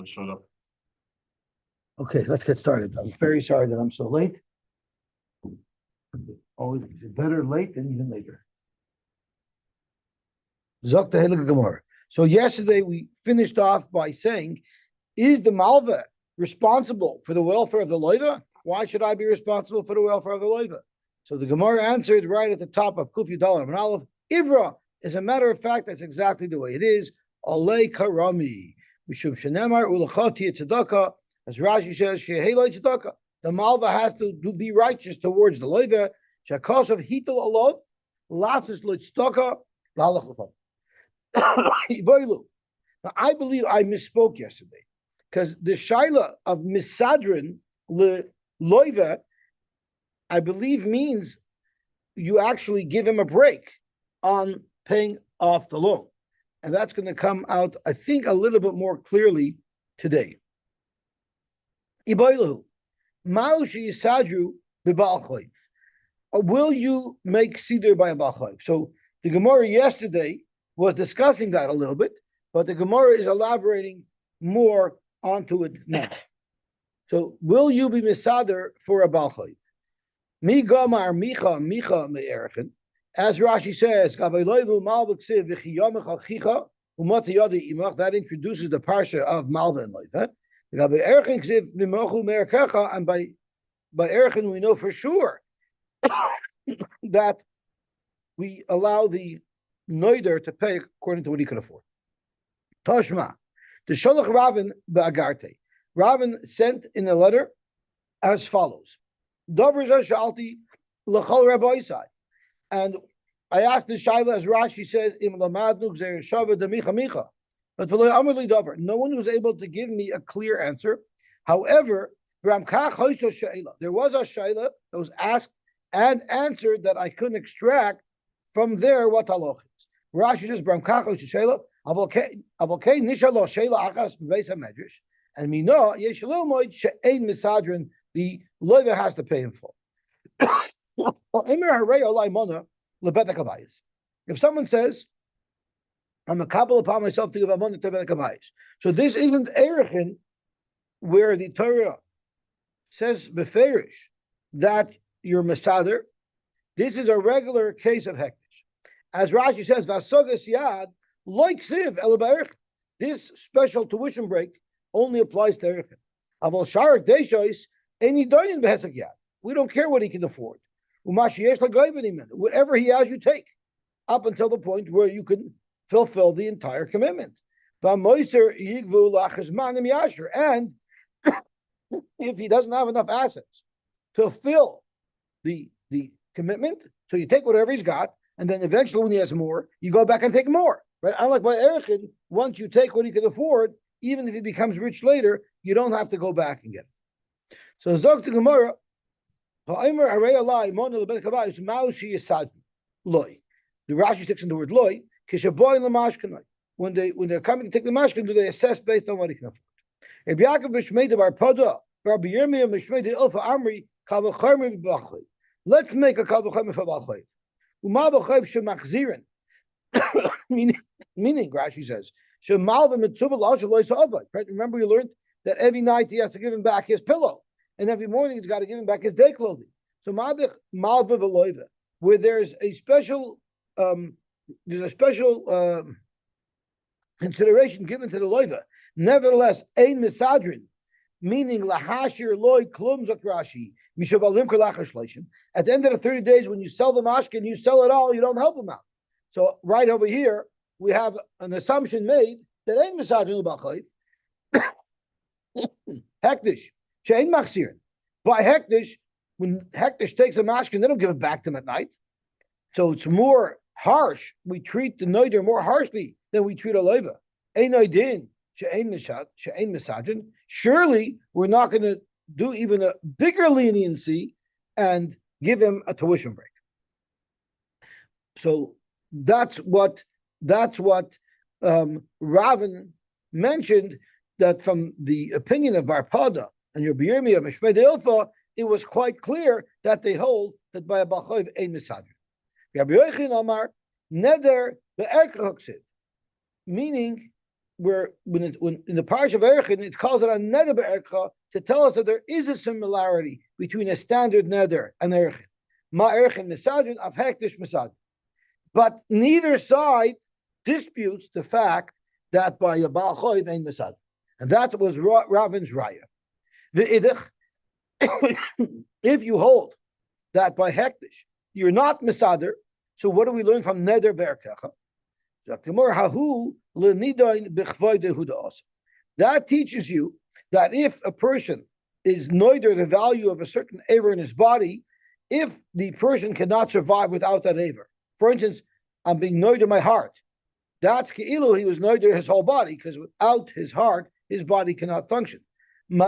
shut up. Okay, let's get started. I'm very sorry that I'm so late. Always better late than even later. Zok Tehillah Gemara. So yesterday we finished off by saying, is the Malva responsible for the welfare of the loiva? Why should I be responsible for the welfare of the loiva? So the Gemara answered right at the top of Kuf Yudal and Aleph, Ivra. As a matter of fact, that's exactly the way it is. Alei Karami. Mishum Shenemar Ulachoti Tzedakah. As Rashi says, Sheheloi Tzedakah. The Malva has to be righteous towards the loiva. Shakos of Hitel Alov, Lasis Litzedakah, Lalach Lefam. Now, I believe I misspoke yesterday because the shaila of misadrin le loiva, I believe means you actually give him a break on paying off the loan, and that's going to come out, I think, a little bit more clearly today. Iboilahu, ma'ushi yisadru b'bal chayv. Will you make siddur by a bal chayv? So the Gemara yesterday was discussing that a little bit, but the Gemara is elaborating more onto it now. So, will you be misader for a bal chayv? Mi gamar micha me'erchen. As Rashi says, that introduces the parsha of Malva and Loiva. And by erchen we know for sure that we allow the noider to pay according to what he could afford. Toshma, the Sholach Ravin be'agarte. Ravin sent in a letter as follows: Dovers shalti l'chol Rabbi Isai, and I asked the shaila, as Rashi says, Im lamadnu gzer shava demicha micha, but v'lo amrli dover. No one was able to give me a clear answer. However, there was a shaila that was asked and answered that I couldn't extract from there what halacha. Rashi says, "Bramkacho shela avokei nishalo shela achas b'veis hamedrash," and we know yeshalil moed she'ein misadrin. The loiva has to pay in full. If someone says, "I'm a couple upon myself to give a money to bet kabayis," so this isn't erichin where the Torah says beferish that you're misader. This is a regular case of hektish. As Rashi says, "Vasogas yad like siv elabayich." This special tuition break only applies to erichin. Aval sharik deishois any doinin behesek yad. We don't care what he can afford. Whatever he has, you take, up until the point where you can fulfill the entire commitment. And if he doesn't have enough assets to fill the commitment, so you take whatever he's got, and then eventually when he has more, you go back and take more. Right? Unlike by Erichin, once you take what he can afford, even if he becomes rich later, you don't have to go back and get it. So Zok to Gemara, the Rashi sticks in the word loy. When they're coming to take the mashkin, do they assess based on what he can afford? Let's make a kavachayim for balchayim. Meaning, Rashi says, right? Remember, you learned that every night he has to give him back his pillow, and every morning he's got to give him back his day clothing. So where there's a special consideration given to the loiva. Nevertheless, ein misadrin, meaning lahashir loy klum zakrashi mishabalim kalachash leishim. At the end of the 30 days, when you sell the mashkin, you sell it all. You don't help him out. So right over here, we have an assumption made that ein misadrin l'bachayv hektish she'ein machzirin. By hektish, when hektish takes a mashkin, they don't give it back to him at night. So it's more harsh. We treat the noider more harshly than we treat a loiva. Ein noidin she'ein misadrin. Surely we're not going to do even a bigger leniency and give him a tuition break. So that's what Ravin mentioned, that from the opinion of Bar Pada and your Yirmiyah Mishmei Ilfa, it was quite clear that they hold that by a balchayv ein misadrin. Rabbi Yochanan Amar neder be'erkachsiv, meaning where when in the parish of Erchin, it calls it a neder be'ercha to tell us that there is a similarity between a standard neder and Erchin. Ma Erchin misadrin of hektish misadrin. But neither side disputes the fact that by a Baal Choiv ain't misadrin. And that was Ravin's raya. The idich, if you hold that by hektish you're not misader, so what do we learn from neder be'erkecha? That teaches you that if a person is noider the value of a certain aver in his body, if the person cannot survive without that aver. For instance, I'm being noider my heart. That's ke'ilu, he was noider his whole body, because without his heart, his body cannot function. And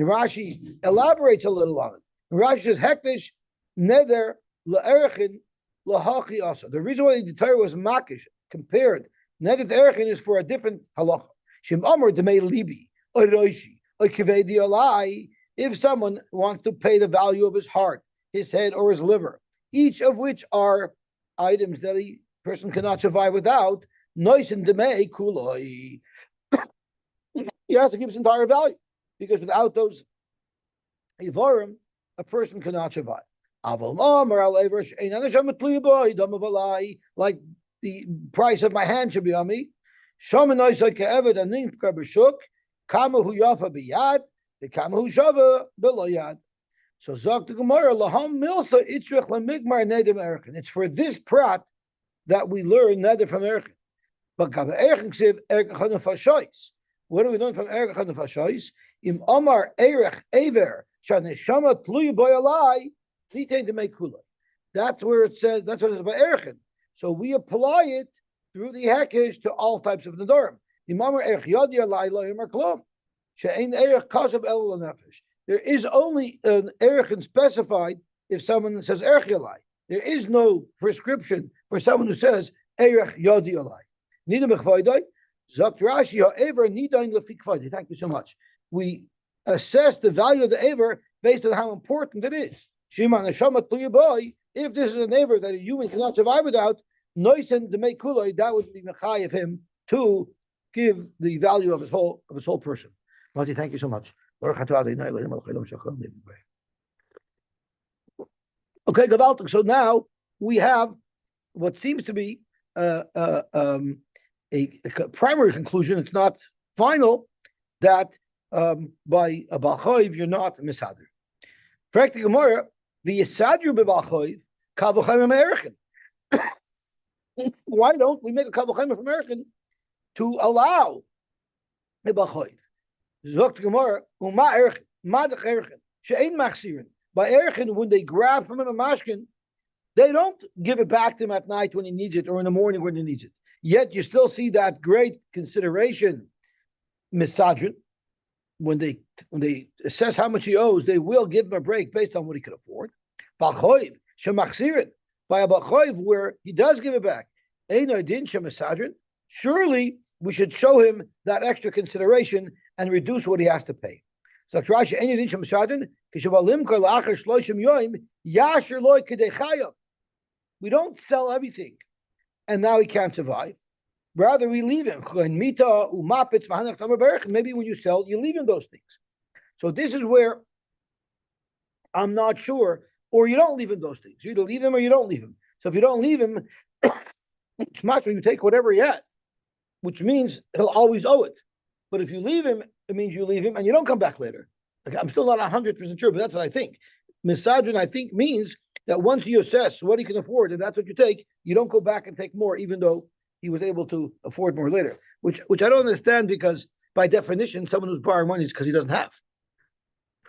Rashi elaborates a little on it. Rashi says, hektish neder la'erchin lahachi also. The reason why the Torah was makish, compared, neder erchin is for a different halacha. Shem amar demei libi, or roishi, or kivedi alai, if someone wants to pay the value of his heart, his head, or his liver, each of which are items that a person cannot survive without, noisen demei kuloi. He has to give his entire value, because without those ivarim, a person cannot survive. Like the price of my hand should be on me. So Zok the Gemara, laham milsa itzrich lemigmar neder erchin. It's for this prat that we learn neder from erchin. But gabe erchin ksiv erchin nefashois. What do we learn from erchin nefashois? Im omar erech aver shaneshama tluy boyalai nitain to make kula. That's where it says. That's what it's about erchin. So we apply it through the hekesh to all types of nedarim. Im omar erech yadi alai lo yomar klum. She'ein erech kasav el nefesh. There is only an erchin specified if someone says erech yalai. There is no prescription for someone who says erech yadi alai. Nida mechvaydai, zakt Rashi ha'ever nidain lefi kvaydai. Thank you so much. We assess the value of the aver based on how important it is. Shima neshama tluyaboy. If this is an aver that a human cannot survive without, noisen to make kuloi, that would be mechai of him to give the value of his whole person. Mati, thank you so much. Okay, Gavaltic. So now we have what seems to be a primary conclusion. It's not final that by a balchoiv you're not misader. Practically, Gemara the yisadru bebalchoiv kavachayim erchin. Why don't we make a kavachayim from erchin to allow a balchoiv? Zokt Gemara, Uma Erchin, Madach Erchin, She'ein Machsirin. By Erchin, when they grab from him a mashkin, they don't give it back to him at night when he needs it or in the morning when he needs it. Yet you still see that great consideration, misadrin, when they assess how much he owes, they will give him a break based on what he can afford. Balchoiv, Shemachsirin, by a Balchoiv where he does give it back. Ein Odin Shemisadrin, surely we should show him that extra consideration and reduce what he has to pay. So we don't sell everything and now he can't survive. Rather, we leave him. Maybe when you sell, you leave him those things. So this is where I'm not sure, or you don't leave him those things. You either leave him or you don't leave him. So if you don't leave him, it's much when you take whatever he has, which means he'll always owe it. But if you leave him, it means you leave him and you don't come back later. Okay, I'm still not 100% sure, but that's what I think. Misagin, I think, means that once you assess what he can afford and that's what you take, you don't go back and take more, even though he was able to afford more later. Which I don't understand, because by definition, someone who's borrowing money is because he doesn't have.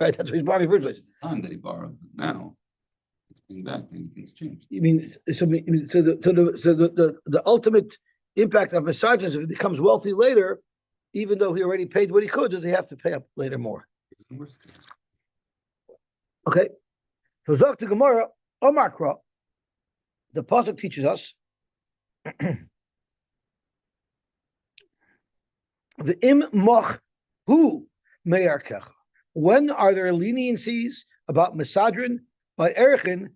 Right? That's what he's borrowing in the first place. The time that he borrowed, but now it's being back and things change. You mean so the ultimate impact of misagin is if he becomes wealthy later, even though he already paid what he could, does he have to pay up later more? Okay. So Zok to Gemara, Omakra, the pasuk teaches us the im moch hu meyarkecha. When are there leniencies about misadrin by erchin,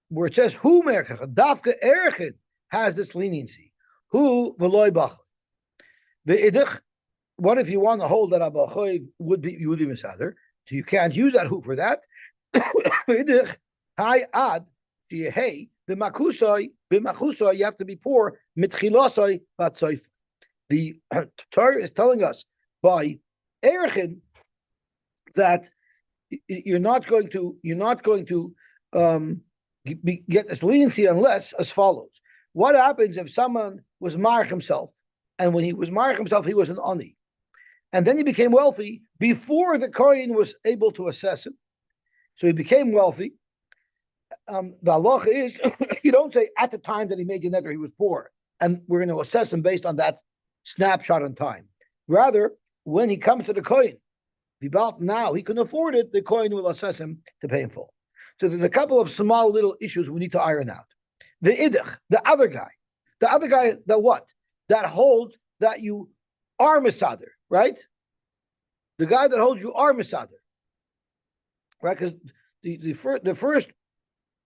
where it says hu meyarkecha? Dafka erchin has this leniency. Who v'loy bachoi. The idich. What if you want to hold that abachoi would be misader? So you can't use that who for that. Idich hi ad hey b'makusoi you have to be poor mitchilosoi batzoif. The Torah is telling us by Erechin that you're not going to get this leniency unless as follows. What happens if someone was marich himself, and when he was marich himself, he was an ani, and then he became wealthy before the Kohen was able to assess him, so he became wealthy. The halacha is you don't say at the time that he made the neder he was poor, and we're going to assess him based on that snapshot in time. Rather, when he comes to the Kohen, about now he can afford it, the Kohen will assess him to pay in full. So there's a couple of small little issues we need to iron out. The idich, the other guy that what? That holds that you are misader, right? The guy that holds you are misader, right? Because the first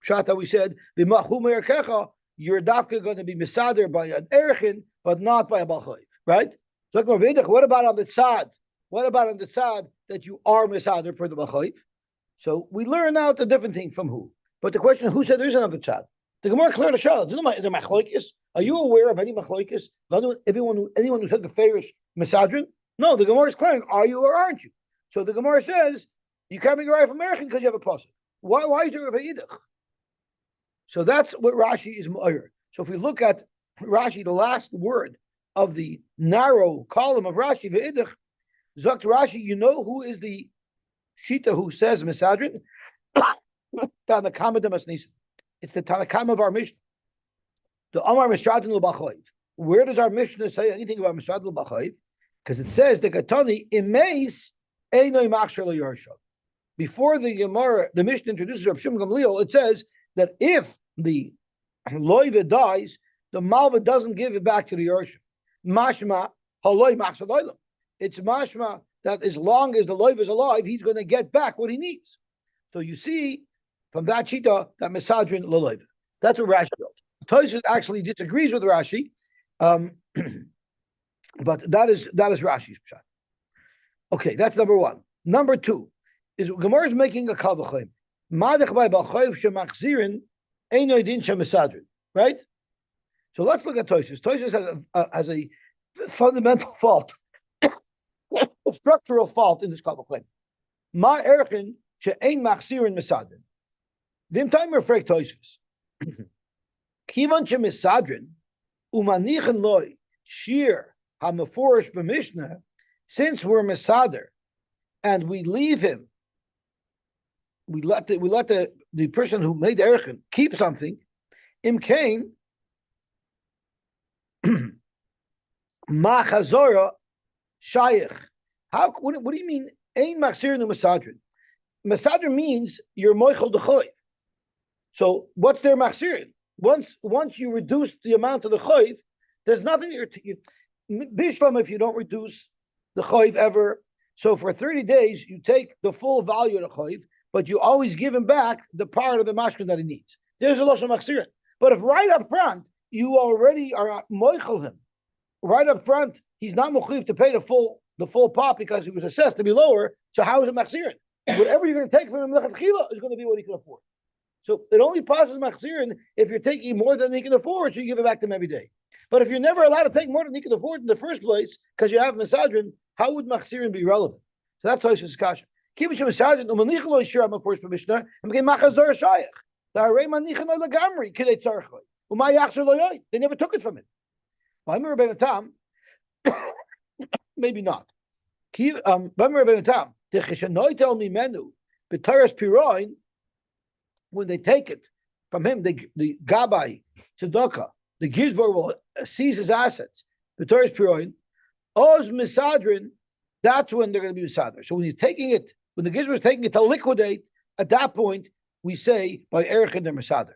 shot that we said, you're dafka going to be misader by an erechin, but not by a balchoy, right? So what about on the tzad? What about on the tzad that you are misader for the balchoy? So we learn out a different thing from who. But the question, who said there is another tzad? The Gemara cleared the shal. Is there machloikis? Are you aware of any machloikis? Anyone who said the fairish misadrin? No, the Gemara is clearing. Are you or aren't you? So the Gemara says you can't be right from American because you have a pasuk. Why is there a ve'idach? So that's what Rashi is mu'ayr. So if we look at Rashi, the last word of the narrow column of Rashi, ve'idach, Zakt Rashi, you know who is the Shita who says misadrin? Tanakama de Masnisa. It's the Tanakama of our Mishnah. The Amar Mishradin l'Bachoiv. Where does our Mishnah say anything about Mishradin l'Bachoiv? Because it says the Katani imeis einoi machshir l'Yershav. Before the Gemara, the Mishnah introduces Rav Shimon Gamliel, it says that if the loiva dies, the malva doesn't give it back to the Yershav. Mashma haloi machshir loilam. It's mashma that as long as the loiva is alive, he's going to get back what he needs. So you see from that shita that misadrin l'loiva. That's what Rashi built. Tosfos actually disagrees with Rashi, but that is Rashi's pshat. Okay, that's number one. Number two is Gemara is making a kal v'choim. Madech by b'choiv shemachzirin eino din shemisadrin. Right. So let's look at Tosfos. Tosfos has a fundamental fault, a structural fault in this kal v'choim. Ma erchin she'ein machzirin misadrin. Vim timer frek Tosfos. Kivan shemisadrin umanichin loy shir hamaforish b'mishnah. Since we're misader and we leave him, we let the person who made erchin keep something. Imkain machazora shayich. How? What do you mean? Ein machzir nu misadrin. Misadrin means you're moichel dechoy. So what's their machzirin? Once you reduce the amount of the choiv, there's nothing bishlam if you don't reduce the choiv ever. So for 30 days, you take the full value of the choiv, but you always give him back the part of the mashkin that he needs. There's a loss of machzirin. But if right up front, you already are moichel him, right up front, he's not mochiv to pay the full pot because he was assessed to be lower, so how is it machzirin? Whatever you're going to take from him lechatchila is going to be what he can afford. So it only passes machzirin if you're taking more than he can afford, so you give it back to him every day. But if you're never allowed to take more than he can afford in the first place, because you have misadrin, how would machzirin be relevant? So that's Tosfos' discussion. Kivish misadrin umanichel lo yishram of first mishnah and became machazor shayach. The harei manichin lo lagamri kidei tzarchoi umay yachzor lo yoy. They never took it from him. Maybe not. When they take it from him, the Gabai, Tzedakah, the Gizbar will seize his assets. The Torah's Piroin, Oz Misadrin, that's when they're going to be Misadr. So when he's taking it, when the Gizbar is taking it to liquidate, at that point, we say, by Erechin, they're Misadr.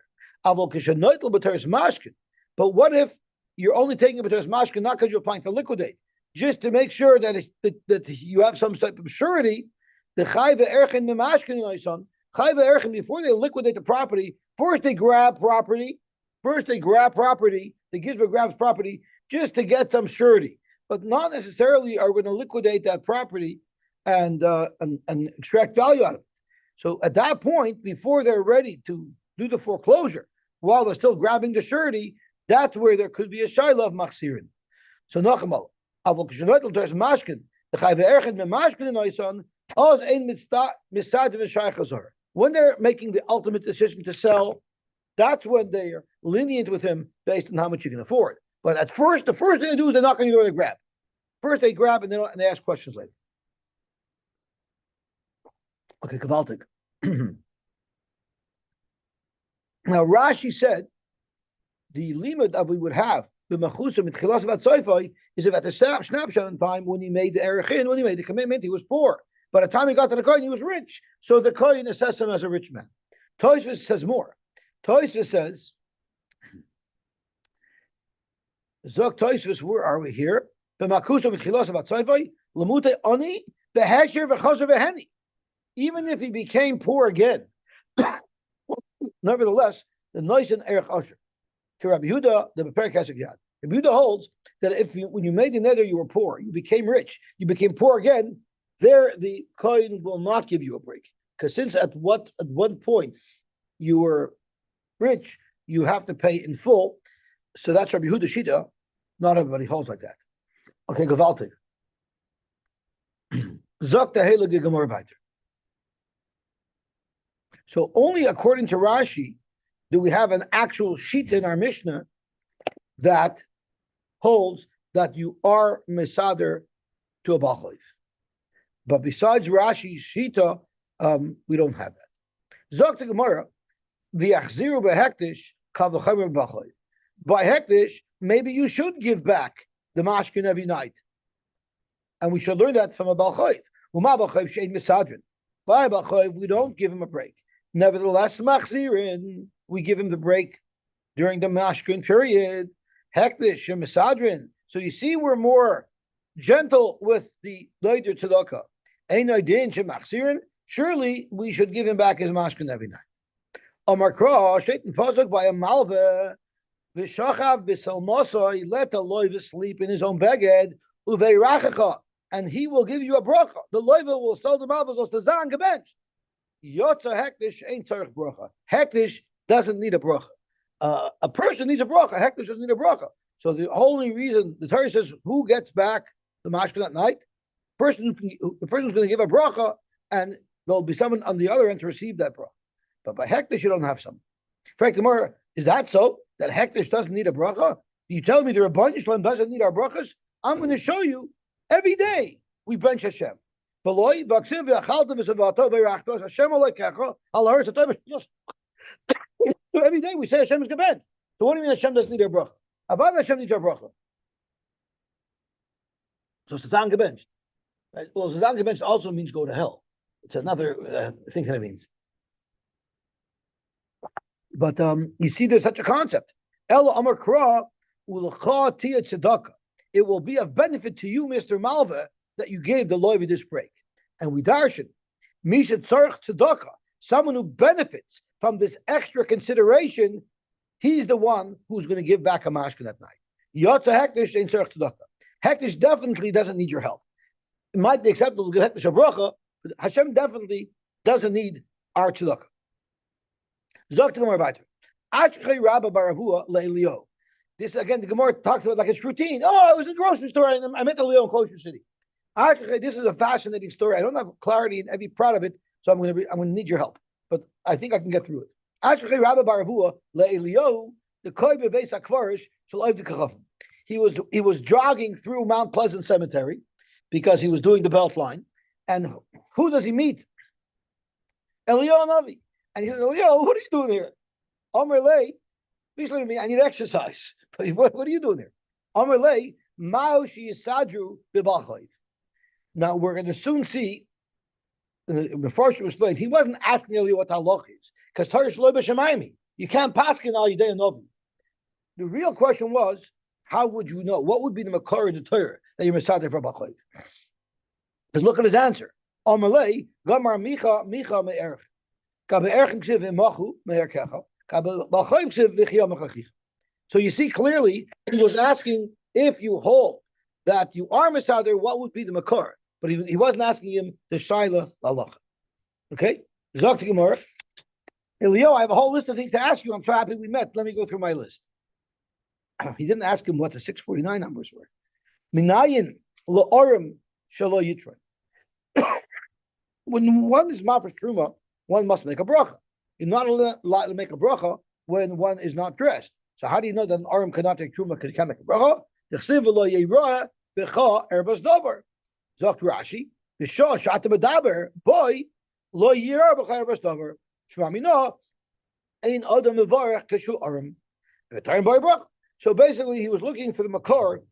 But what if you're only taking it B'Torah's Mashkin, not because you're applying to liquidate, just to make sure that you have some type of surety, the Chayva Erechin Mimashkin Noison, Chayva Erchin, before they liquidate the property, first they grab property, the Gizbar grabs property, just to get some surety, but not necessarily are we going to liquidate that property and extract value out of it. So at that point, before they're ready to do the foreclosure, while they're still grabbing the surety, that's where there could be a shayla of machzirin. So nochamal, avol kshenotel there's mashkin, the chayve erchen me mashkin in oison, oz ein misad v'shaychazor. When they're making the ultimate decision to sell, that's when they're lenient with him based on how much you can afford. But at first, the first thing they do is they're not going to go to grab. First they grab and they ask questions later. Okay, Kavaltik. Now Rashi said the limit that we would have is if at the snapshot in time when he made the erechin, when he made the commitment, he was poor. By the time he got to the kohen, he was rich. So the kohen assessed him as a rich man. Tosfos says more. Tosfos says, Zok Tosfos, where are we here? Even if he became poor again, nevertheless, the noise and erech usher. To Rabbi Yehuda, the Beper Kesek Yad. Rabbi Yehuda holds that when you made the nether, you were poor. You became rich. You became poor again. There, the kohen will not give you a break, because since at one point you were rich, you have to pay in full. So that's Rabbi Yehuda Shita. Not everybody holds like that. Okay, Gavaltig. Zok the Heilige Gemara weiter. So only according to Rashi do we have an actual sheet in our Mishnah that holds that you are mesader to a bachleif. But besides Rashi's shita, we don't have that. Zok the Gemara, v'yachziru behektish kavachamer bachleif. By hektish, maybe you should give back the mashkin every night, and we should learn that from a balchayv. Uma balchayv shein mesadrin. By balchayv, we don't give him a break. Nevertheless, machzirin, we give him the break during the mashkin period. Hektish and mesadrin. So you see, we're more gentle with the leider tzedakah. Surely we should give him back his mashkin every night. Amar Kra, Shaitan Pasuk by a malva, Vishachav Bisalmosoi, let the loiva sleep in his own beged, Uveirachacha, and he will give you a bracha. The loiva will sell the malvas to Zan gebenched. Yotza hektish ain't tzarich bracha. Hektish doesn't need a bracha. A person needs a bracha. Hektish doesn't need a bracha. So the only reason the Torah says who gets back the mashkin at night, the person's going to give a bracha, and there'll be someone on the other end to receive that bracha. But by hektish, you don't have some. In fact, the more is that so that hektish doesn't need a bracha? You tell me the Rabban Yisrael doesn't need our brachas? I'm going to show you every day we bench Hashem. Every day we say Hashem is gebed. So what do you mean Hashem doesn't need our bracha? Avad Hashem needs our bracha. So Satan gebenched. Right? Well, Satan gebenched also means go to hell. It's another thing that it means. But you see, there's such a concept. It will be of benefit to you, Mr. Malva, that you gave the loiva this break. And we darshan, Misha Tzarech Tzedakah, someone who benefits from this extra consideration, he's the one who's going to give back a mashkin at night. Yotza Hektish ain't Tzarech Tzedakah. Hektish definitely doesn't need your help. It might be acceptable to give Hektish a bracha, but Hashem definitely doesn't need our tzedakah. Zok the Gemara weiter. Achchei Rabba Baravua le'Eliyahu. This again, the Gemara talks about like it's routine. Oh, I was in the grocery store and I met Eliyahu in Kosher City. Achchei, this is a fascinating story. I don't have clarity in every part of it, so I'm going to need your help. But I think I can get through it. Achchei Rabba Baravua le'Eliyahu the Koy beveis hakvarish shel Oiv Kachafim. He was jogging through Mount Pleasant Cemetery because he was doing the Beltline, and who does he meet? Eliyahu Hanavi. And he says, Eliyahu, what are you doing here? Amar lei, please let me, I need exercise. What are you doing here? Amar lei, ma'u sheyisadru b'balchayv. Now we're going to soon see, before she was explained, he wasn't asking Eliyahu what halach is, because Torah shelo b'shamayim. You can't pass in al yidei novi. The real question was, how would you know? What would be the makar of the Torah that you're mesader for balchayv? Because look at his answer. Amar lei, gamar micha me'erech. So you see clearly he was asking if you hold that you are Mesader, what would be the Makar? But he wasn't asking him the Shaila Lalacha. Okay? Zok to Gemara. Eliyahu, I have a whole list of things to ask you. I'm so happy we met. Let me go through my list. He didn't ask him what the 649 numbers were. Minayin la'orim shalo yitron. When one is mafresh truma, one must make a bracha. You're not allowed to make a bracha when one is not dressed. So how do you know that an arim cannot take truma because he can't make a bracha? Zok Rashi, B'shah shata b'daber, boy lo yira b'cha erbas davar. Shmamina ein adam mevarech kashu arim. So basically, he was looking for the makar.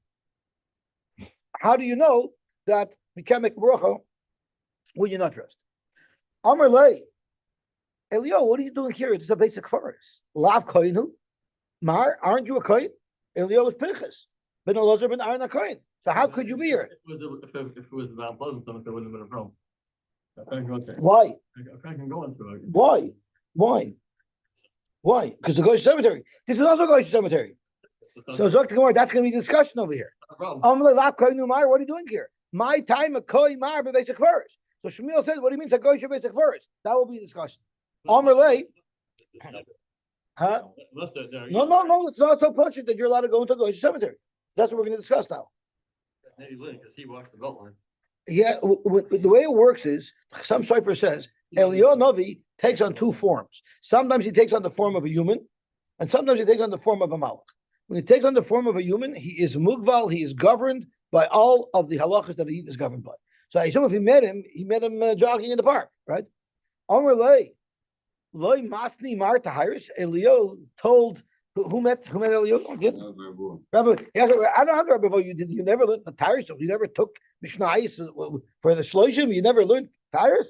How do you know that we can't make a bracha when you're not dressed? Amar lei, Eliyahu, what are you doing here? It's a basic forest. Lav koinu, Mar, aren't you a kohen? Eliyahu is pinchas. Ben Elazar ben Aaron a kohen. So how could you be here? If it was the unpleasant stomach, there wouldn't have been a problem. Why? I can go into it. Why? Because the Goyish cemetery. This is also Goyish cemetery. So Zok to Gemara, that's going to be discussion over here. What are you doing here? My time a koi mar basic verse. So Shmuel says, what do you mean to Goyish basic verse? That will be discussion. Amalei. Huh? No, it's not so punching that you're allowed to go into Goyish cemetery. That's what we're going to discuss now. Because he watched the belt line. Yeah, the way it works is, some cipher says, Eliyahu Navi takes on two forms. Sometimes he takes on the form of a human, and sometimes he takes on the form of a malach. When he takes on the form of a human, he is mugval, he is governed by all of the halachas that he is governed by. So I assume if he met him jogging in the park, right? Amr Lei, Loi Masni Mar Tahiris, Eliyahu told, who met Eliyahu again? Rabbi, I don't know how to Rabbi, you never learned the Tahiris, you never took Mishnayis for the Shloshim, you never learned Tahiris?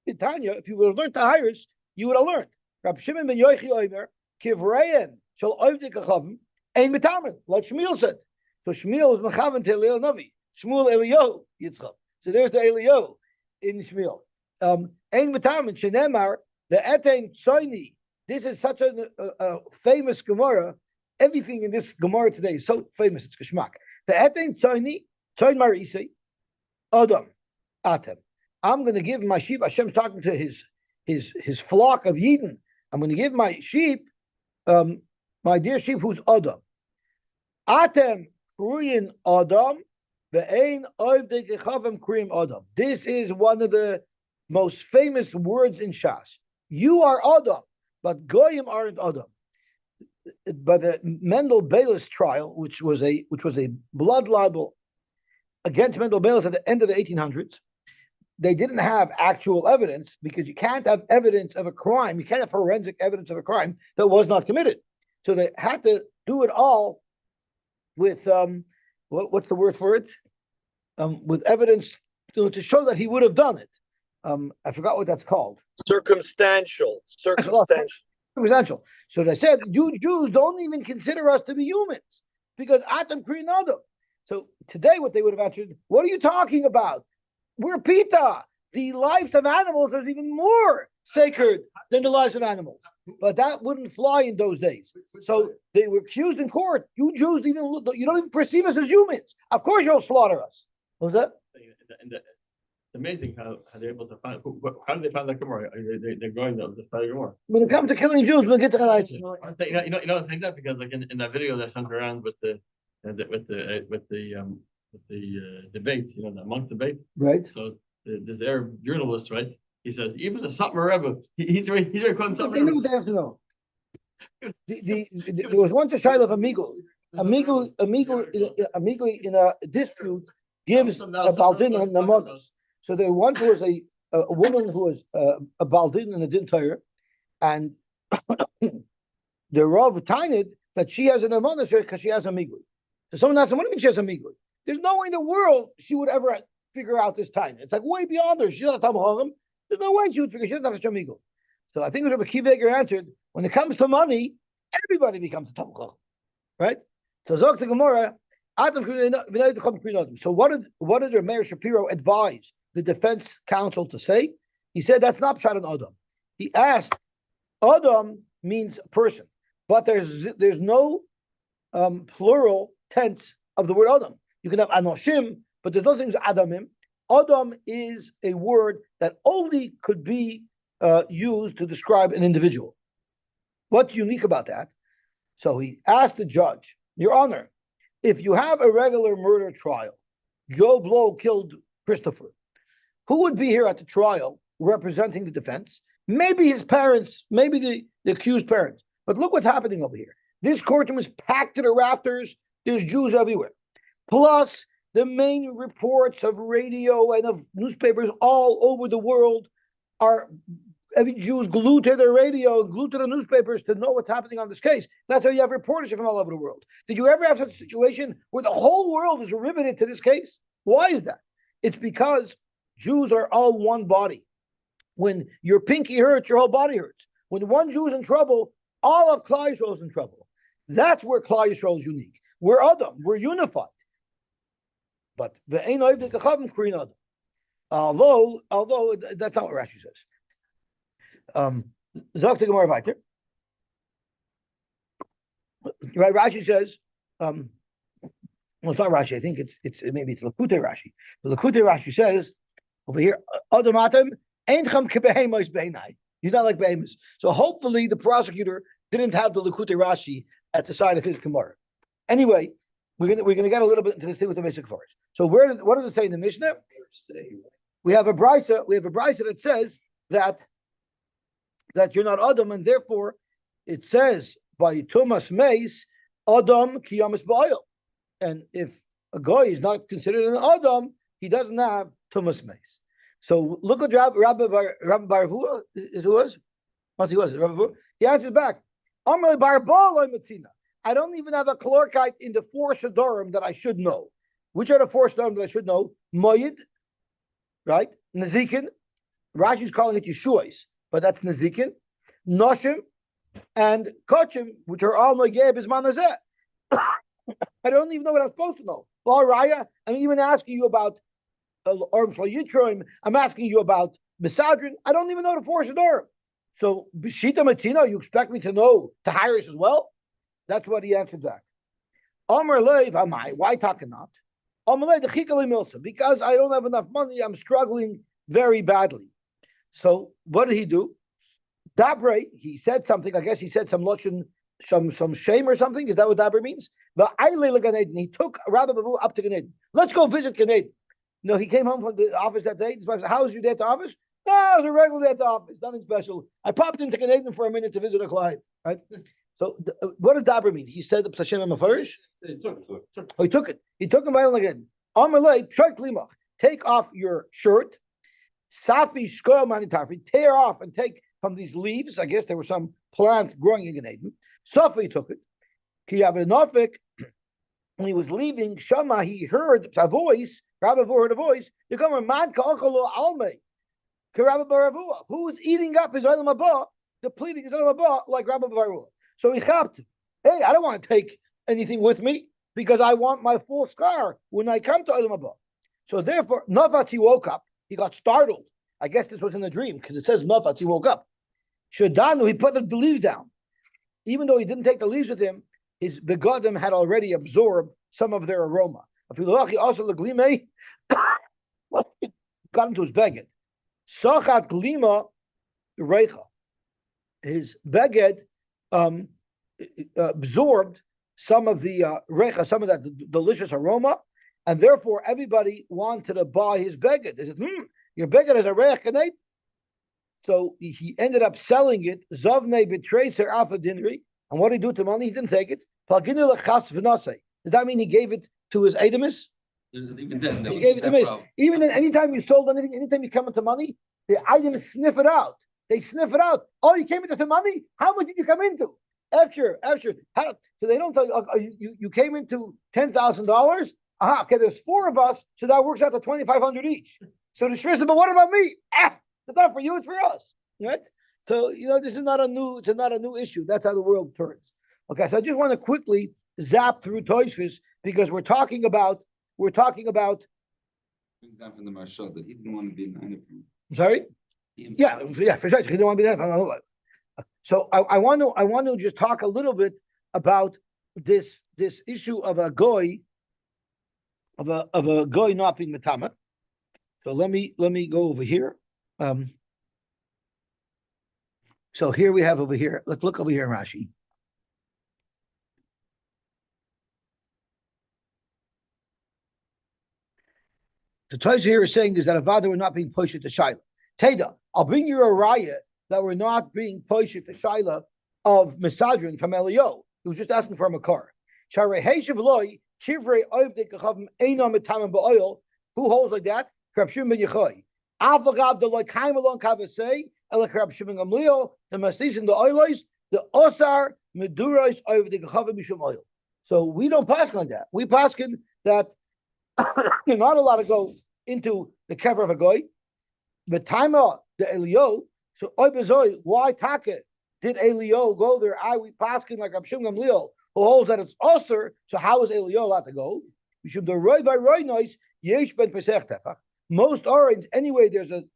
In Tanya, if you would have learned Tahiris, you would have learned. Rabbi Shimon ben Yochi Omer, Kivrayan, Shal Oivdik Achavim, Ein Mitamen, like Shmuel said. So Shmuel is Mechavan to Eliyahu Navi. Shmuel Eliyahu Yitzchak. So there's the Eliyahu in Shmuel. Ein Mitamen, Shenemar, the Etein Tzoini. This is such a famous Gemara. Everything in this Gemara today is so famous, it's Geschmack. The Etein Tzoini, Tzoin Marisei, Adam, Atem. I'm going to give my sheep. Hashem's talking to his flock of Yidden. I'm going to give my sheep, my dear sheep, who's Adam. Atem Kruyin Adam, ve'ein oivdei kechavim Kriyim Adam. This is one of the most famous words in Shas. You are Adam, but Goyim aren't Adam. By the Mendel Bayless trial, which was a blood libel against Mendel Bayless at the end of the 1800s, they didn't have actual evidence because you can't have evidence of a crime. You can't have forensic evidence of a crime that was not committed. So they had to do it all with what's the word for it? With evidence to show that he would have done it. I forgot what that's called. Circumstantial. Circumstantial. So they said, you Jews don't even consider us to be humans because Atam Kriyin Adam. So today, what they would have answered, what are you talking about? We're Pita. The lives of animals is even more sacred than the lives of animals. But that wouldn't fly in those days. So they were accused in court. You Jews you don't even perceive us as humans. Of course you'll slaughter us. What was that? It's amazing how they're able to find. How did they find that Gemara? They're going to study Gemara. When it comes to killing Jews, we'll get to Hanavi. I think that because like in that video that sent around with the debate, the monk debate. Right. So this Arab journalist, right? He says even the Satmar Rebbe, he's very quoting Satmar They know what they have to know. There was once a shaila of amigo. Amigo in a dispute gives a baldin and namanas. So there once was a woman who was a baldin and a din Torah, and the Rav tined that she has an namanas because she has amigo. So someone asked, what do you mean she has amigo? There's no way in the world she would ever figure out this time. It's like way beyond her. She's not a Talmud. There's no way she would figure. She doesn't have a shamigo. So I think Rabbi Kiveger answered, when it comes to money, everybody becomes a Talmud. Right? So Zok to Gemara, so what did Meir Shapiro advise the defense counsel to say? He said that's not pshat on Adam. He asked, Adam means person, but there's no plural tense of the word Adam. You can have Anoshim, but there's no things Adamim. Adam is a word that only could be used to describe an individual. What's unique about that? So he asked the judge, Your Honor, if you have a regular murder trial, Joe Blow killed Christopher, who would be here at the trial representing the defense? Maybe his parents, maybe the accused parents. But look what's happening over here. This courtroom is packed to the rafters. There's Jews everywhere. Plus, the main reports of radio and of newspapers all over the world are every Jews glued to their radio, glued to the newspapers to know what's happening on this case. That's how you have reporters from all over the world. Did you ever have such a situation where the whole world is riveted to this case? Why is that? It's because Jews are all one body. When your pinky hurts, your whole body hurts. When one Jew is in trouble, all of Klal Yisrael is in trouble. That's where Klal Yisrael is unique. We're Adam. We're unified. But although that's not what Rashi says. Zok the Gemara weiter. Right, Rashi says, well, it's not Rashi. I think it's maybe it's Lakutei Rashi. The Lakutei Rashi says over here, Adam Atem Eincham Kebehemos Beinai. You're not like behemoths. So hopefully the prosecutor didn't have the Lakutei Rashi at the side of his Gemara. Anyway, we're gonna get a little bit into this thing with the basic force. So what does it say in the Mishnah? We have a brisa that says that you're not Adam, and therefore it says by Tumas Meis, Adam Kiyamis Ba'ayil. And if a guy is not considered an Adam, he doesn't have Tumas Meis. So look at Rabbi Baravua, who was? What he was, Rabbi Baravua? He answers back, Amr Bar Ba'alai Metzina. I don't even have a kalorkite in the 4 Shadorim that I should know. Which are the 4 Shadorim that I should know? Moyed, right? Nezikin. Rashi's calling it Yeshuais, but that's Nezikin. Noshim and Kochim, which are all Nogeh Bizman Hazeh. I don't even know what I'm supposed to know. Well, Raya, I'm even asking you about Orm Shal Yitroim. I'm asking you about Mesadrin. I don't even know the 4 Shadorim. So, B'shita Metzina, you expect me to know Tahiris as well? That's what he answered back. Amar Leiv Amai, why talking not? Amar Leiv Dechikali Milsa, because I don't have enough money, I'm struggling very badly. So what did he do? Dabre, he said something, I guess he said some lotion, some shame or something. Is that what Dabre means? But he took Rabbi Bavu up to Gan Eden. Let's go visit Gan Eden. No, he came home from the office that day. His wife said, how was your day at the office? No, it was a regular day at the office, nothing special. I popped into Gan Eden for a minute to visit a client, right? So, what does Dabra mean? He said the Psashem Mafarish? He took it. Oh, he took it. He took him again. Amalei, Pshat Klimach. Take off your shirt. Safi Shkoel Manitafi. Tear off and take from these leaves. I guess there was some plant growing in Gan Eden. Safi took it. Ki Abenofik, when he was leaving, Shama, he heard a voice. Rabbi heard a voice. You come a man Ka'achalo Alme. Rabbi Baravua, who was eating up his Olam Haba, depleting his Olam Haba like Rabbi Baravua. So he chapped. Hey, I don't want to take anything with me because I want my full scar when I come to Olam Haba. So therefore, Navatz, he woke up. He got startled. I guess this was in a dream because it says Navatz, he woke up. Shadanu, he put the leaves down. Even though he didn't take the leaves with him, his begodim had already absorbed some of their aroma. Also, the glime got into his beged. Sachat glima reicha. His beged absorbed some of the reicha, some of that delicious aroma, and therefore everybody wanted to buy his beged. They said, your beged has a reich kaneit. So he ended up selling it. Zavne betraser alpha dinri. And what did he do with the money? He didn't take it. Does that mean he gave it to his Edemis? Even then, He gave it to me. Even anytime you sold anything, anytime you come into money, the items sniff it out. They sniff it out. Oh, you came into some money? How much did you come into? After. So they don't tell you, you came into $10,000? Okay, there's 4 of us, so that works out to $2,500 each. So the Shri said, but what about me? It's not for you, it's for us. Right? So, this is not a new issue. That's how the world turns. Okay, so I just want to quickly zap through Tosfos because we're talking about down from the Marshal that he didn't want to be in the Hanavi. Sorry? Yeah, for sure. He didn't want to be there. So I want to just talk a little bit about this issue of a goy of a goy not being metama. So let me go over here. So here we have over here. Let's look over here, Rashi. The Tosha here is saying is that Avada were not being pushed to Shaila. Teda, I'll bring you a raya that we're not being pushed to Shaila of Mesadrin from Eliyahu. He was just asking for a makar. Who holds like that? Krab Shimon ben Yochai. Avlagav the like kaim along kavasei ela Krab Shimon Gamliel the mastis in the oilos the osar medurais over the gechavim mishum oil. So we don't pass on that. We pass on that you're not allowed to go into the kever of a goy. The time of the Eliyahu. So oibezoi why take did Eliyahu go there? We pass on like Krab Shimon Gamliel who holds that it's osar. So how is Eliyahu allowed to go? Mishum the roy by roy noise yesh ben pesach tefach. Most orange, anyway, there's an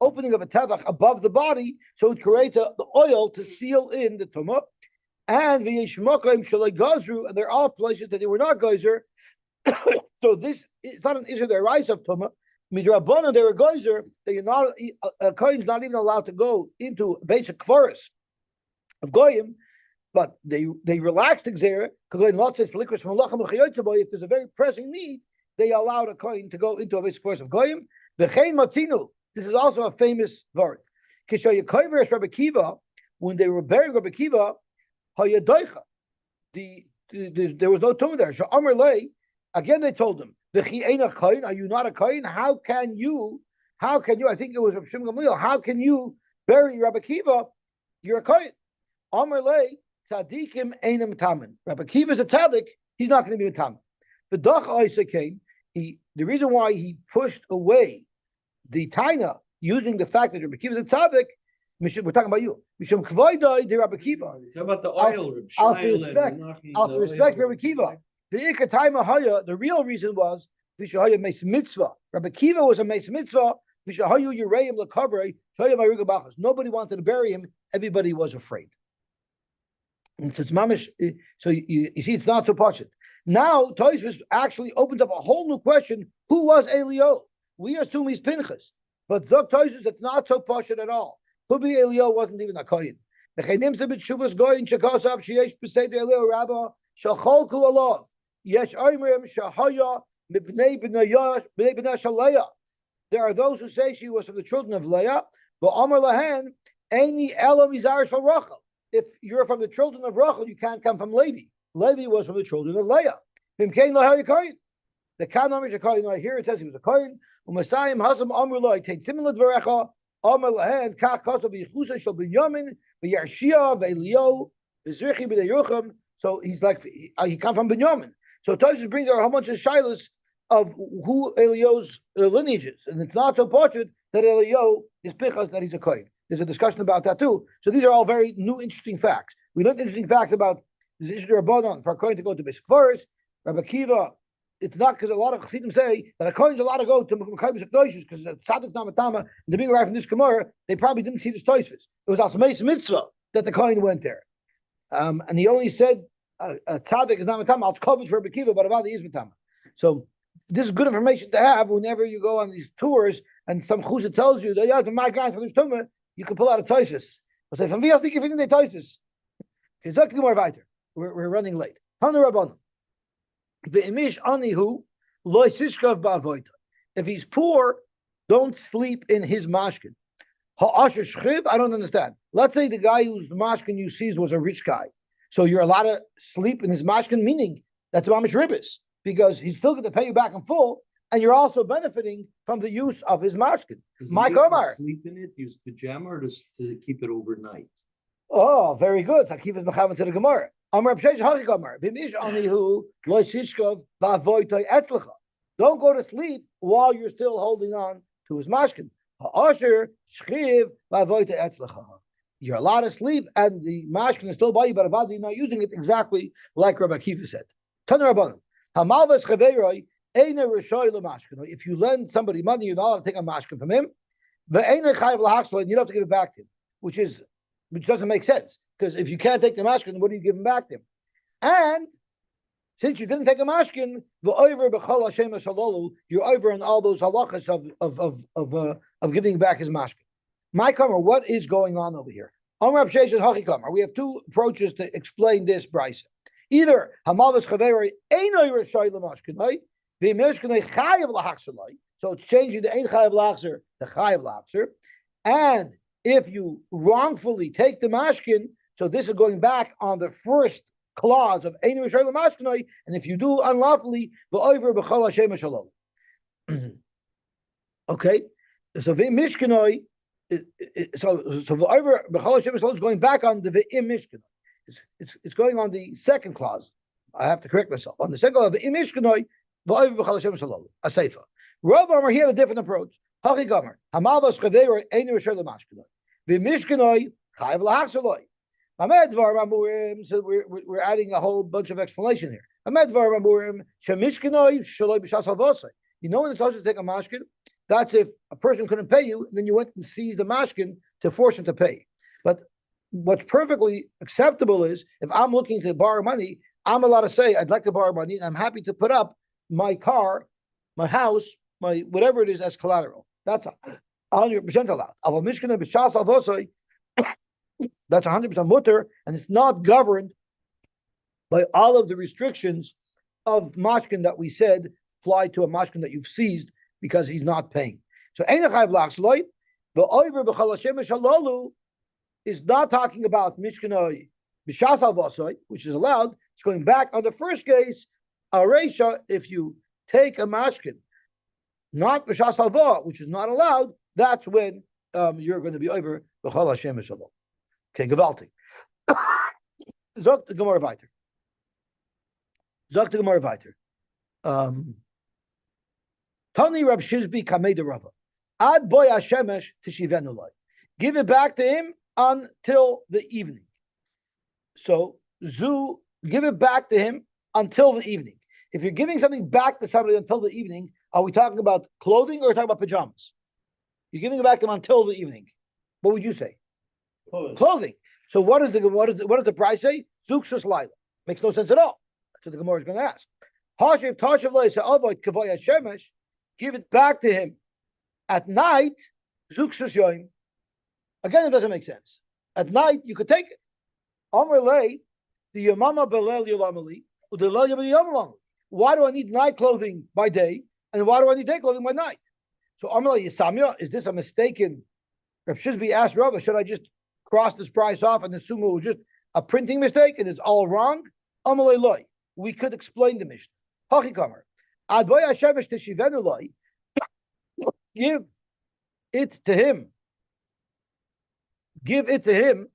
opening of a tevach above the body, so it creates the oil to seal in the tumah. And and there are places that they were not geyser. So this is not an issue. Their rights of tumah. Midrabanan, they were geyser. They are not a kohen's not even allowed to go into basic forest of goyim, but they relaxed the gzera because if there's a very pressing need. They allowed a kohen to go into a basic forest of goyim. V'chein matinu. This is also a famous word. Kishayakover Rabbi Kiva, when they were burying Rabbi Kiva, hayadoicha. There was no tumor there. Sha'amar lei. Again, they told him, "V'chi eina kohen. Are you not a kohen? How can you? I think it was Rabbi Shimon Gamliel. How can you bury Rabbi Kiva? You're a kohen." Amar lei tzadikim einam tamen. Rabbi Kiva is a tzaddik. He's not going to be a tamen. The Dach Isa came. The reason why he pushed away the Taina using the fact that Rabbi Kiva is a tzaddik, we're talking about you. Mishum kvaydai de Rabbi Kiva. About the oil. I'll respect Rabbi Kiva. The ikataima haya. The real reason was v'shahaya meis mitzvah. Rabbi Kiva was a meis mitzvah. V'shahayu yireim lekavrei shahaya mariga bachas. Nobody wanted to bury him. Everybody was afraid. And so it's mamish. So you see, it's not so poshut. Now, Tosfos actually opens up a whole new question. Who was Eliyahu? We assume he's Pinchas. But Zok Tosfos, that's not so poshut at all. Could be Eliyahu wasn't even a Kohen. The Chenim Sebit Shuvas Goyin Shekasav Sheyesh Pesei de Eliyahu Rabba Shacholku Alav Yesh Oimrim Shahaya Mibnei B'nei Shaleya. There are those who say she was from the children of Leah, but Amar Lahan Eini Elam Izar Shal Rachel. If you're from the children of Rachel, you can't come from Levi. Levi was from the children of Leah. The Kanamish Kohen. Here it says he was a Kohen. Umasayim Hasam Amr Loi Tate similar Dvarecha Amr Lahen Kach Kasav Yechusa Shal Binyamin V'Yarshia V'Eliyahu V'Zrichi B'Nei Yocham. So he's like he come from Binyamin. So Tosfos brings out a whole bunch of shilas of who Eliyahu's lineage is, and it's not so portrait that Eliyahu is Pinchas, that he's a Kohen. There's a discussion about that too. So these are all very new, interesting facts. We learned interesting facts about the issue of Rabbanon for a Kohen to go to basic forest. Rabbi Kiva, it's not because a lot of Chassidim say that a Kohen's allowed to go to Mekayim Sekdoshis because the Tzaddik's Namatama and the being arrived from this Gemara, they probably didn't see this Tosfos. It was Asmeis Mitzvah that the Kohen went there. And he only said a Tzaddik is Namatama, I'll cover for Rabbi Kiva, but Avadi is Matama. So this is good information to have whenever you go on these tours and some Chusa tells you that, yeah, my grandfather's Tumah, you can pull out a Tosfos. I'll say, from Vias, think if you didn't Tosfos. Exactly more weiter. We're running late. If he's poor, don't sleep in his mashkin. I don't understand. Let's say the guy whose mashkin you sees was a rich guy. So you're allowed to sleep in his mashkin, meaning that's mamish ribbis, because he's still going to pay you back in full, and you're also benefiting from the use of his mashkin. My Omar. Sleep in it, use pajama, or to keep it overnight? Oh, very good. So keep it mechavan to the Gemara. Don't go to sleep while you're still holding on to his mashkin. You're allowed to sleep, and the mashkin is still by you, but you're not using it exactly like Rabbi Kiva said. If you lend somebody money, you're not allowed to take a mashkin from him. And you don't have to give it back to him, which doesn't make sense. Because if you can't take the mashkin, what do you give him back to him? And since you didn't take a mashkin, you're over on all those halachas of giving back his mashkin. My kamar, what is going on over here? We have two approaches to explain this brisa. Either hamalvas chaveri einoy reshai lemashkinai, v'mishkinai chayav lahachsalai. So it's changing the ein chayav lahachzer to chayav lahachzer. And if you wrongfully take the mashkin, so this is going back on the first clause of einoy reshai lemashkinai, and if you do unlawfully, v'over b'chol Hashem shalom. Okay, so v'mishkinai. So over B'chol Hashem is going back on the Ve'im Mishkanoi. It's going on the second clause. I have to correct myself. On the second clause, Ve'im Mishkanoi, V'over B'chol Hashem Shalom, a Seifa. Rav Amar, he had a different approach. Hachi Gomer, Hamalvas Chaveir, Einu Rishon L'Mashkanoi. Ve'im Mishkanoi, Chayiv L'Hachsaloi. Hamed Dvar Mamurim, so we're adding a whole bunch of explanation here. Hamed Dvar Mamurim, Shemishkanoi, Shaloi B'Shas Havosai. You know when it tells you to take a mashkin? That's if a person couldn't pay you, and then you went and seized the mashkin to force him to pay. But what's perfectly acceptable is if I'm looking to borrow money, I'm allowed to say, I'd like to borrow money, and I'm happy to put up my car, my house, my whatever it is as collateral. That's 100% allowed. That's 100% mutter, and it's not governed by all of the restrictions of mashkin that we said apply to a mashkin that you've seized because he's not paying. So the is not talking about mishkanoi b'shas al-vasoi, which is allowed. It's going back on the first case, areisha, if you take a mashkin, not b'shas al-va, which is not allowed, that's when you're going to be over b'chol Hashem shalom. Okay, gewaltig. Zok the Gemara weiter. Zok the Gemara weiter. Tani Rab Shizbi Kamei de Rava. Ad boy Hashemesh tishivenu loy. Give it back to him until the evening. So Zu, give it back to him until the evening. If you're giving something back to somebody until the evening, are we talking about clothing or are we talking about pajamas? You're giving it back to him until the evening. What would you say? Clothing. So what does the price say? Zuksus Laila. Makes no sense at all. That's what the Gemara is going to ask. Hashiv Tashav Leisa Avoid Kavoy Hashemesh. Give it back to him at night. Zuksus Yoim. Again, it doesn't make sense. At night, you could take it. Amr Lei, the Yamama Belel Yolamali, Udelel Yamalamali. Why do I need night clothing by day? And why do I need day clothing by night? So Amr Lei Yisamya, is this a mistaken? Reb Shizbi asked Rava, should I just cross this price off and assume it was just a printing mistake and it's all wrong? Amr Lei Loi. We could explain the Mishnah. Hachi Kamer. Adboy Hashemesh Teshivenu Loi. Give it to him. Give it to him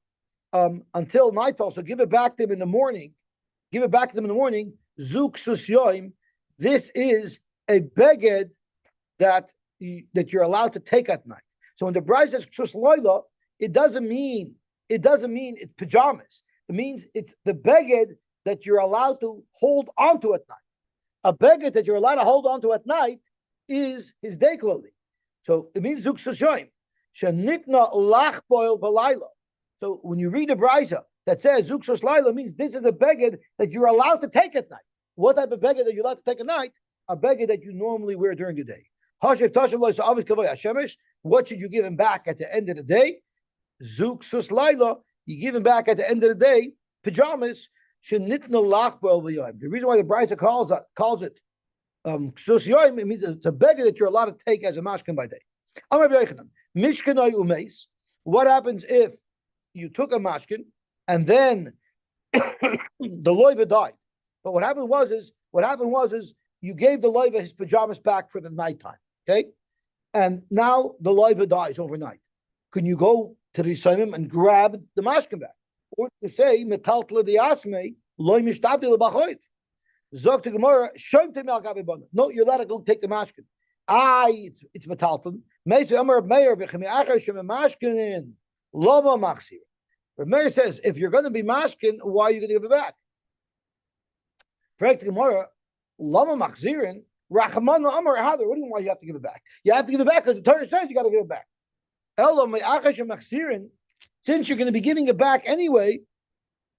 until nightfall. So give it back to him in the morning. Give it back to them in the morning. Zuk susyoim. This is a beged that you're allowed to take at night. So when the bride says ksus loila, it doesn't mean it's pajamas. It means it's the beged that you're allowed to hold onto at night. A beged that you're allowed to hold onto at night is his day clothing. So it means zuk susyoim. Shenitna lach boil balayla. So when you read the brisa that says zuk sus laila, means this is a beged that you're allowed to take at night. What type of beged that you're allowed to take at night? A beged that you normally wear during the day. Hashiv tashav lo sa'avis kavoy hashemesh. What should you give him back at the end of the day? Zuk sus laila. You give him back at the end of the day pajamas. Shenitna lach boil balayla. The reason why the brisa calls it sus yoim, it means it's a beged that you're allowed to take as a mashkin by day. Mishkanai umeis. What happens if you took a mashkin and then the loiva died? But what happened was you gave the loiva his pajamas back for the nighttime. Okay, and now the loiva dies overnight. Can you go to the Yisayim and grab the mashkin back, or to say metaltla diasme loy mishtabdi lebachoit? Zok to Gemara shoyim al gavi. No, you're allowed to go take the mashkin. It's metalton. Metzia Amar Meir v'chemi achar shemamashkinin loma machzir. Meir says, if you're going to be mashkin, why are you going to give it back? Correct Gemara, loma machzirin rachamana Amar Hader. What do you mean? Why you have to give it back? You have to give it back because the Torah says you got to give it back. Elo me'achar shemachzirin. Since you're going to be giving it back anyway,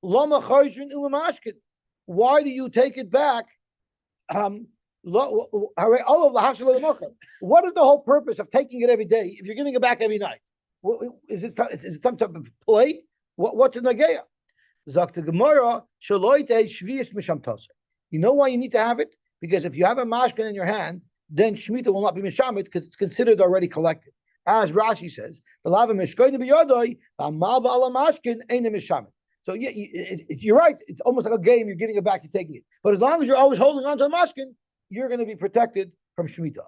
loma chayzrin ulamashkin. why do you take it back? What is the whole purpose of taking it every day if you're giving it back every night? Is it some type of play? What's in Nageya? Zakta Gemara, you know why you need to have it? Because if you have a mashkin in your hand, then Shemitah will not be mishamit because it's considered already collected. As Rashi says, the lava mishkoin b'yodoi, b'amal b'ala mashkin ain't a mishamit. So yeah, you're right. It's almost like a game. You're giving it back, you're taking it. But as long as you're always holding on to the mashkin, you're going to be protected from Shemitah.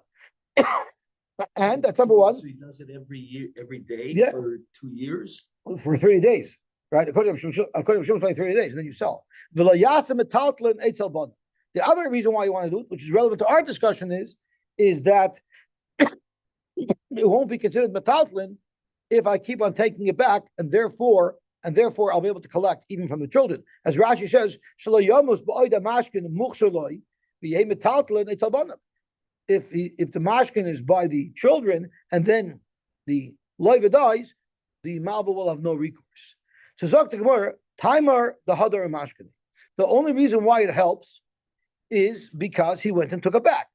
And that's number one. So he does it every year, every day for 2 years. For 30 days, right? According to Shmuel, it's only 30 days, and then you sell. The other reason why you want to do it, which is relevant to our discussion, is that it won't be considered metaltlin if I keep on taking it back, and therefore I'll be able to collect even from the children. As Rashi says, if the mashkin is by the children and then the loiva dies, the malva will have no recourse. So Zok the Gemara, Taimar the Hadar mashkin. The only reason why it helps is because he went and took it back.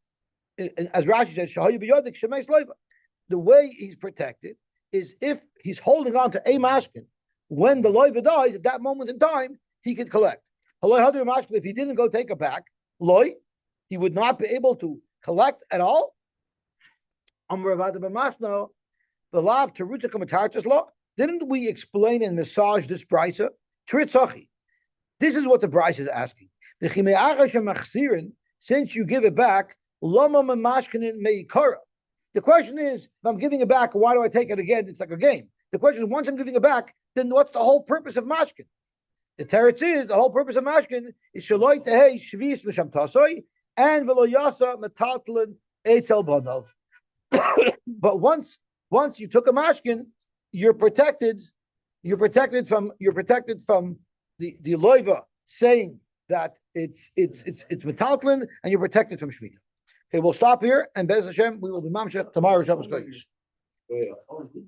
As Rashi says, the way he's protected is if he's holding on to a mashkin. When the loiva dies, at that moment in time, he can collect. If he didn't go take it back, he would not be able to collect at all. Didn't we explain and massage this brisa? This is what the brisa is asking. Since you give it back, the question is, if I'm giving it back, why do I take it again? It's like a game. The question is, once I'm giving it back, then what's the whole purpose of mashkin? The teretz is, the whole purpose of mashkin is shaloi tehei shvis misham tasoi and velo yasa metatlan eitzel banov. But once you took a mashkin, you're protected from the loiva saying that it's metaltlin, and you're protected from shmita. Okay, we'll stop here, and Be'ez Hashem, we will be mamshech tomorrow Shabbos Kodesh.